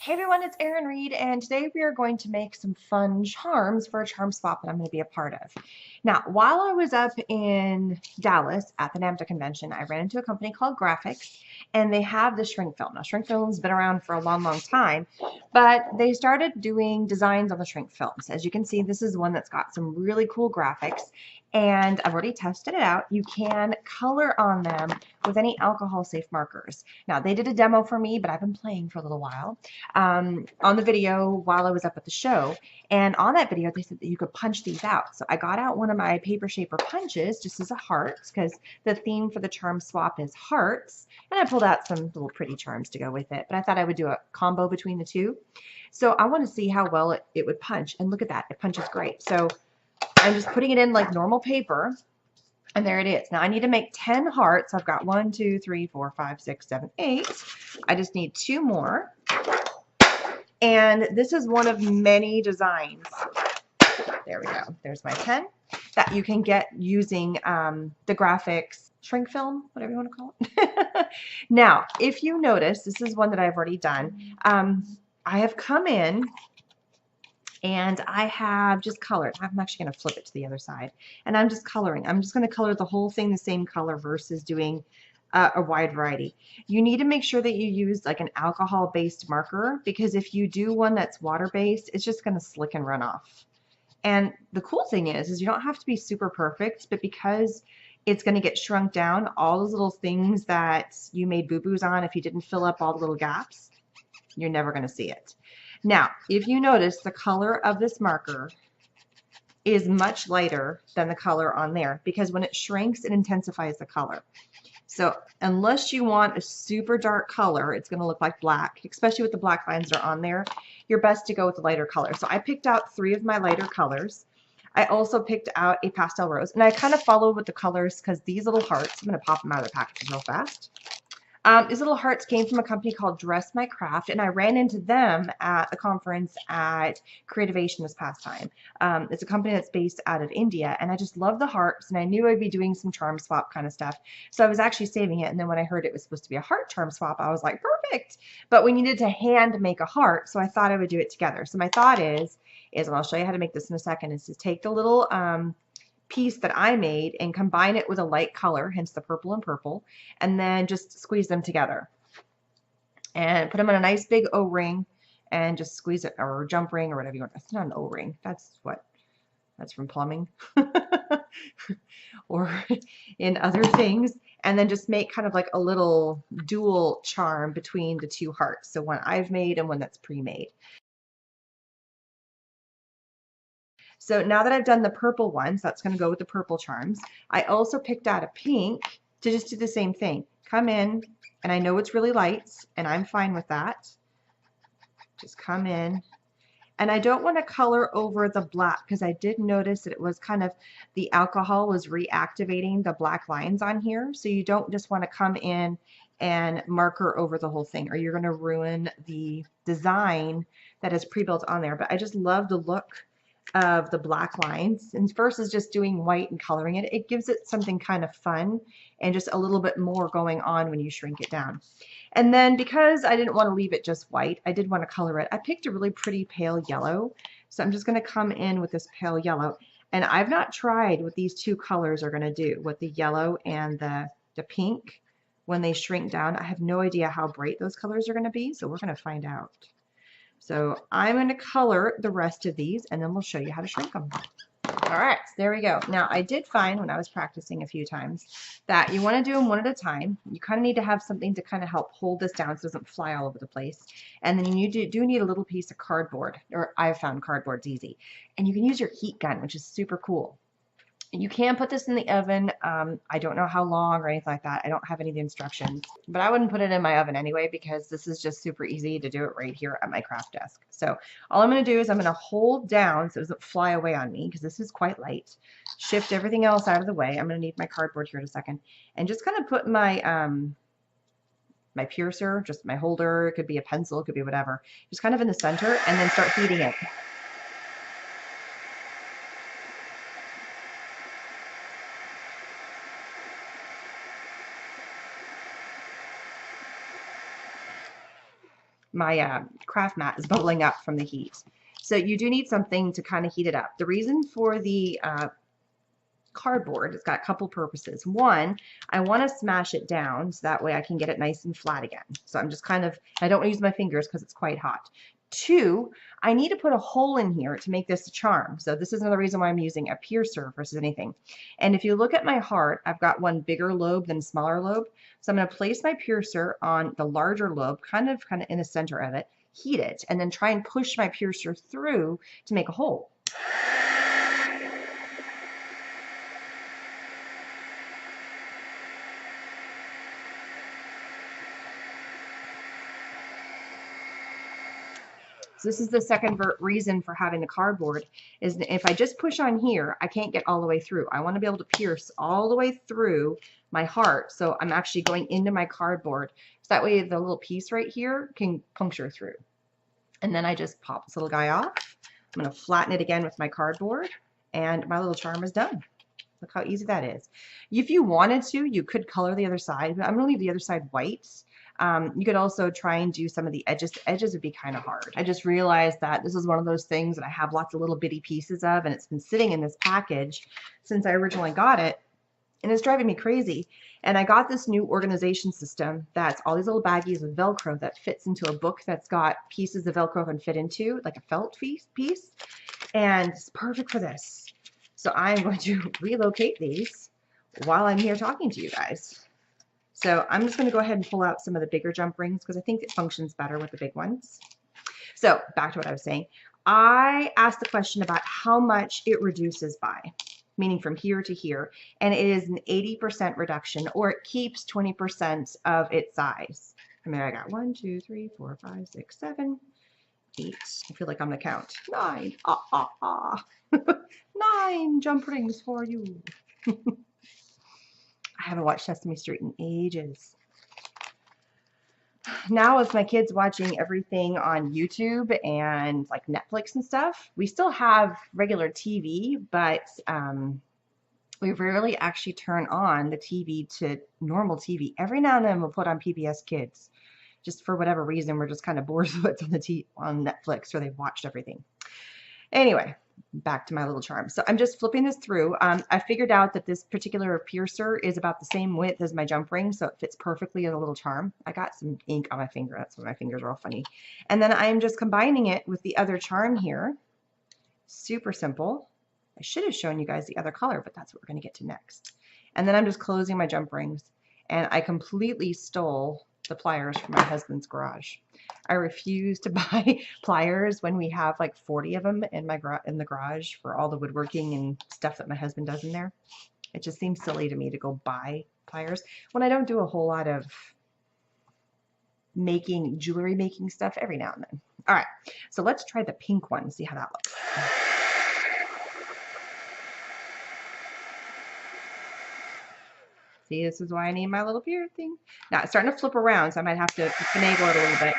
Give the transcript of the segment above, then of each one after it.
Hey everyone, it's Erin Reed, and today we are going to make some fun charms for a charm swap that I'm going to be a part of. Now, while I was up in Dallas at the NAMTA convention, I ran into a company called Grafix, and they have the shrink film. Now, shrink film's been around for a long, long time, but they started doing designs on the shrink films. As you can see, this is one that's got some really cool graphics, and I've already tested it out. You can color on them with any alcohol-safe markers. Now, they did a demo for me, but I've been playing for a little while. On the video while I was up at the show. And on that video, they said that you could punch these out. So I got out one of my paper shaper punches just as a heart because the theme for the charm swap is hearts. And I pulled out some little pretty charms to go with it. But I thought I would do a combo between the two. So I want to see how well it would punch. And look at that. It punches great. So I'm just putting it in like normal paper. And there it is. Now I need to make 10 hearts. I've got 1, 2, 3, 4, 5, 6, 7, 8. I just need 2 more. And this is one of many designs. There we go. There's my 10 that you can get using the Grafix shrink film, whatever you want to call it. Now, if you notice, this is one that I've already done. I have come in and I have just colored. I'm actually going to flip it to the other side. And I'm just coloring. I'm just going to color the whole thing the same color versus doing a wide variety. You need to make sure that you use like an alcohol-based marker, because if you do one that's water-based, it's just going to slick and run off. And the cool thing is you don't have to be super perfect, but because it's going to get shrunk down, all those little things that you made boo-boos on, if you didn't fill up all the little gaps, you're never going to see it. Now, if you notice, the color of this marker is much lighter than the color on there, because when it shrinks, it intensifies the color. So unless you want a super dark color, it's going to look like black, especially with the black lines that are on there, you're best to go with the lighter color. So I picked out 3 of my lighter colors. I also picked out a pastel rose, and I kind of followed with the colors because these little hearts, I'm going to pop them out of the package real fast. These little hearts came from a company called Dress My Craft, and I ran into them at the conference at Creativation this past time. It's a company that's based out of India, and I just love the hearts, and I knew I'd be doing some charm swap kind of stuff. So I was actually saving it, and then when I heard it was supposed to be a heart charm swap, I was like, perfect! But we needed to hand make a heart, so I thought I would do it together. So my thought is, and I'll show you how to make this in a second, is to take the little piece that I made and combine it with a light color, hence the purple and purple, and then just squeeze them together and put them in a nice big O-ring and just squeeze it, or jump ring, or whatever you want. That's not an O-ring. That's from plumbing or in other things. And then just make kind of like a little dual charm between the 2 hearts. So one I've made and one that's pre-made. So now that I've done the purple ones, that's going to go with the purple charms. I also picked out a pink to just do the same thing. Come in, and I know it's really light, and I'm fine with that. Just come in. And I don't want to color over the black, because I did notice that it was kind of, the alcohol was reactivating the black lines on here. So you don't just want to come in and marker over the whole thing, or you're going to ruin the design that is pre-built on there. But I just love the look of the black lines, and versus just doing white and coloring it, it gives it something kind of fun and just a little bit more going on when you shrink it down. And then because I didn't want to leave it just white, I did want to color it. I picked a really pretty pale yellow, so I'm just going to come in with this pale yellow. And I've not tried what these 2 colors are going to do, with the yellow and the pink. When they shrink down, I have no idea how bright those colors are going to be, so we're going to find out. So I'm going to color the rest of these, and then we'll show you how to shrink them. All right, so there we go. Now, I did find when I was practicing a few times that you want to do them one at a time. You kind of need to have something to kind of help hold this down so it doesn't fly all over the place. And then you do need a little piece of cardboard, or I've found cardboard's easy. And you can use your heat gun, which is super cool. You can put this in the oven. I don't know how long or anything like that. I don't have any of the instructions, but I wouldn't put it in my oven anyway, because this is just super easy to do it right here at my craft desk. So all I'm going to do is I'm going to hold down so it doesn't fly away on me, because this is quite light. Shift everything else out of the way. I'm going to need my cardboard here in a second, and just kind of put my my piercer, just my holder. It could be a pencil, it could be whatever, just kind of in the center, and then start heating it. my craft mat is bubbling up from the heat. So you do need something to kind of heat it up. The reason for the cardboard, it's got a couple purposes. One, I want to smash it down so that way I can get it nice and flat again. So I'm just kind of, I don't use my fingers because it's quite hot. Two, I need to put a hole in here to make this a charm. So this is another reason why I'm using a piercer versus anything. And if you look at my heart, I've got one bigger lobe than smaller lobe. So I'm going to place my piercer on the larger lobe, kind of in the center of it, heat it, and then try and push my piercer through to make a hole. So this is the second reason for having the cardboard, is if I just push on here, I can't get all the way through. I want to be able to pierce all the way through my heart, so I'm actually going into my cardboard. So that way the little piece right here can puncture through. And then I just pop this little guy off. I'm going to flatten it again with my cardboard, and my little charm is done. Look how easy that is. If you wanted to, you could color the other side, but I'm going to leave the other side white. You could also try and do some of the edges. The edges would be kind of hard. I just realized that this is one of those things that I have lots of little bitty pieces of, and it's been sitting in this package since I originally got it, and it's driving me crazy. And I got this new organization system that's all these little baggies of Velcro that fits into a book that's got pieces of Velcro can fit into, like a felt piece, and it's perfect for this. So I'm going to relocate these while I'm here talking to you guys. So I'm just going to go ahead and pull out some of the bigger jump rings because I think it functions better with the big ones. So back to what I was saying. I asked the question about how much it reduces by, meaning from here to here, and it is an 80% reduction, or it keeps 20% of its size. I mean, I got 1, 2, 3, 4, 5, 6, 7, 8. I feel like I'm gonna count. 9. 9 jump rings for you. I haven't watched Sesame Street in ages. Now with my kids watching everything on YouTube and like Netflix and stuff, we still have regular TV, but we rarely actually turn on the TV to normal TV. Every now and then we'll put on PBS Kids. Just for whatever reason, we're just kind of bored of what's on Netflix, or they've watched everything. Anyway, back to my little charm. So I'm just flipping this through. I figured out that this particular piercer is about the same width as my jump ring, so it fits perfectly as a little charm. I got some ink on my finger. That's why my fingers are all funny. And then I'm just combining it with the other charm here. Super simple. I should have shown you guys the other color, but that's what we're going to get to next. And then I'm just closing my jump rings, and I completely stole the pliers from my husband's garage. I refuse to buy pliers when we have like 40 of them in the garage for all the woodworking and stuff that my husband does in there. It just seems silly to me to go buy pliers when I don't do a whole lot of jewelry making stuff every now and then. All right, so let's try the pink one and see how that looks. See, this is why I need my little beard thing. Now it's starting to flip around, so I might have to finagle it a little bit.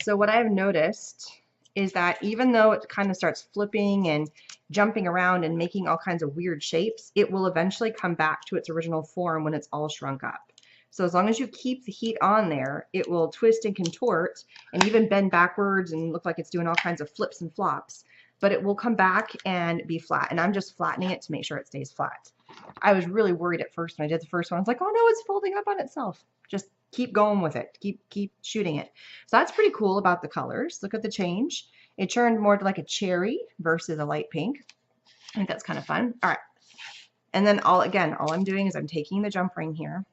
So what I've noticed is that even though it kind of starts flipping and jumping around and making all kinds of weird shapes, it will eventually come back to its original form when it's all shrunk up. So as long as you keep the heat on there, it will twist and contort and even bend backwards and look like it's doing all kinds of flips and flops, but it will come back and be flat. And I'm just flattening it to make sure it stays flat. I was really worried at first when I did the first one. I was like, oh no, it's folding up on itself. Just keep going with it. Keep shooting it. So that's pretty cool about the colors. Look at the change. It turned more to like a cherry versus a light pink. I think that's kind of fun. All right. And then all I'm doing is I'm taking the jump ring here,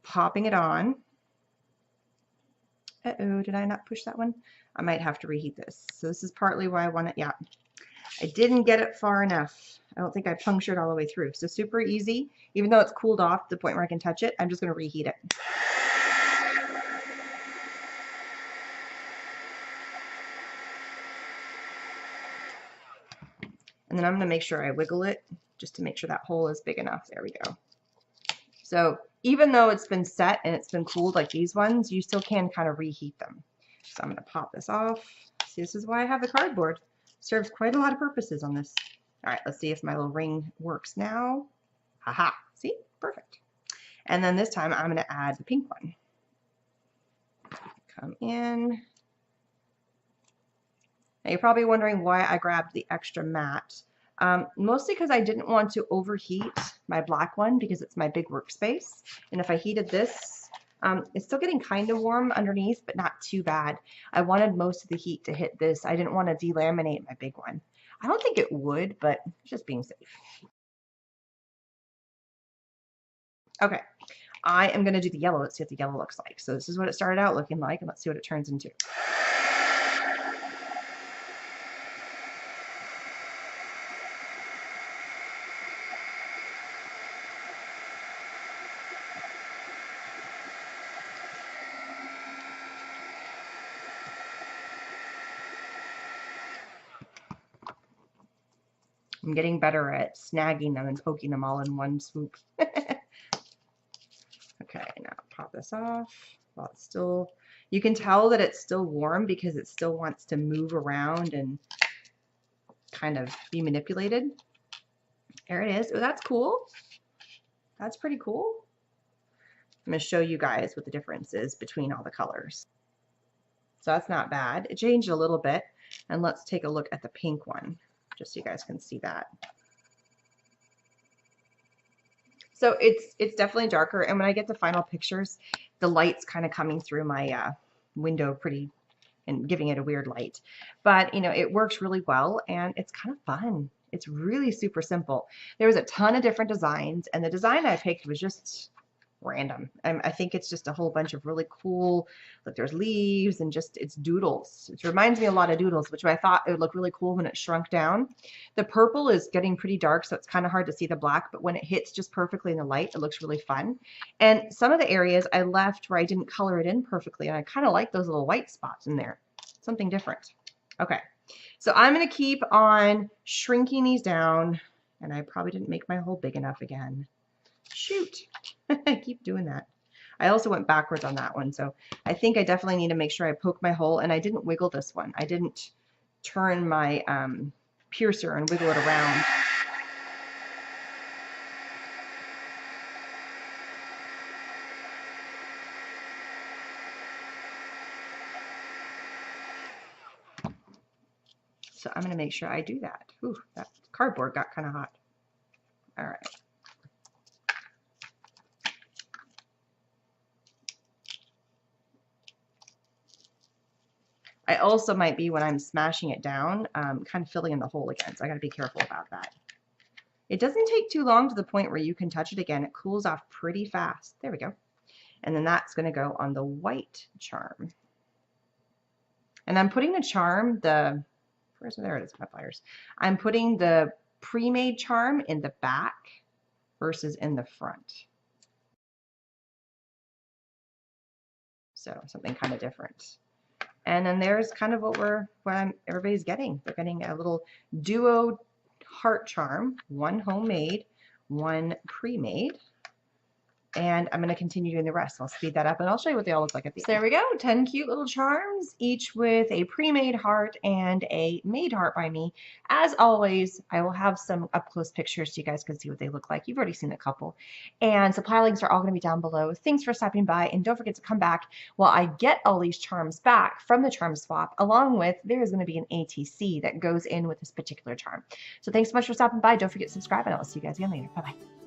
popping it on. Uh-oh, did I not push that one? I might have to reheat this. So this is partly why I want it. Yeah, I didn't get it far enough. I don't think I punctured all the way through. So super easy. Even though it's cooled off to the point where I can touch it, I'm just going to reheat it. And then I'm going to make sure I wiggle it just to make sure that hole is big enough. There we go. So even though it's been set and it's been cooled like these ones, you still can kind of reheat them. So I'm going to pop this off, See, this is why I have the cardboard. Serves quite a lot of purposes on this. All right, let's see if my little ring works now. Haha, see, perfect. And then this time I'm gonna add the pink one. Come in. Now you're probably wondering why I grabbed the extra matte. Mostly because I didn't want to overheat my black one because it's my big workspace. And if I heated this, it's still getting kind of warm underneath, but not too bad. I wanted most of the heat to hit this. I didn't want to delaminate my big one. I don't think it would, but just being safe. Okay, I am going to do the yellow. Let's see what the yellow looks like. So this is what it started out looking like, and let's see what it turns into. I'm getting better at snagging them and poking them all in one swoop. Okay, now pop this off while it's still, you can tell that it's still warm because it still wants to move around and kind of be manipulated. There it is. Oh, that's cool. That's pretty cool. I'm going to show you guys what the difference is between all the colors. So that's not bad. It changed a little bit. And let's take a look at the pink one, just so you guys can see that. So it's definitely darker, and when I get the final pictures, the light's kind of coming through my window pretty and giving it a weird light. But you know, it works really well, and it's kind of fun. It's really super simple. There was a ton of different designs, and the design I picked was just random. I think it's just a whole bunch of really cool, like there's leaves and just it's doodles. It reminds me a lot of doodles, which I thought it would look really cool when it shrunk down. The purple is getting pretty dark, so it's kind of hard to see the black, but when it hits just perfectly in the light, it looks really fun. And some of the areas I left where I didn't color it in perfectly, and I kind of like those little white spots in there. Something different. Okay, so I'm going to keep on shrinking these down, and I probably didn't make my hole big enough again. Shoot. I keep doing that. I also went backwards on that one, so I think I definitely need to make sure I poke my hole, and I didn't wiggle this one. I didn't turn my piercer and wiggle it around. So I'm going to make sure I do that. Ooh, that cardboard got kind of hot. All right. I also might be, when I'm smashing it down, kind of filling in the hole again, so I got to be careful about that. It doesn't take too long to the point where you can touch it again. It cools off pretty fast. There we go. And then that's going to go on the white charm. And I'm putting the charm, there it is, my pliers. I'm putting the pre-made charm in the back versus in the front. So something kind of different. And then there's kind of everybody's getting. They're getting a little duo heart charm, one homemade, one pre-made. And I'm going to continue doing the rest. I'll speed that up, and I'll show you what they all look like at the end. So there we go, 10 cute little charms, each with a pre-made heart and a made heart by me. As always, I will have some up-close pictures so you guys can see what they look like. You've already seen a couple. And supply links are all going to be down below. Thanks for stopping by, and don't forget to come back while I get all these charms back from the charm swap, along with there is going to be an ATC that goes in with this particular charm. So thanks so much for stopping by. Don't forget to subscribe, and I'll see you guys again later. Bye-bye.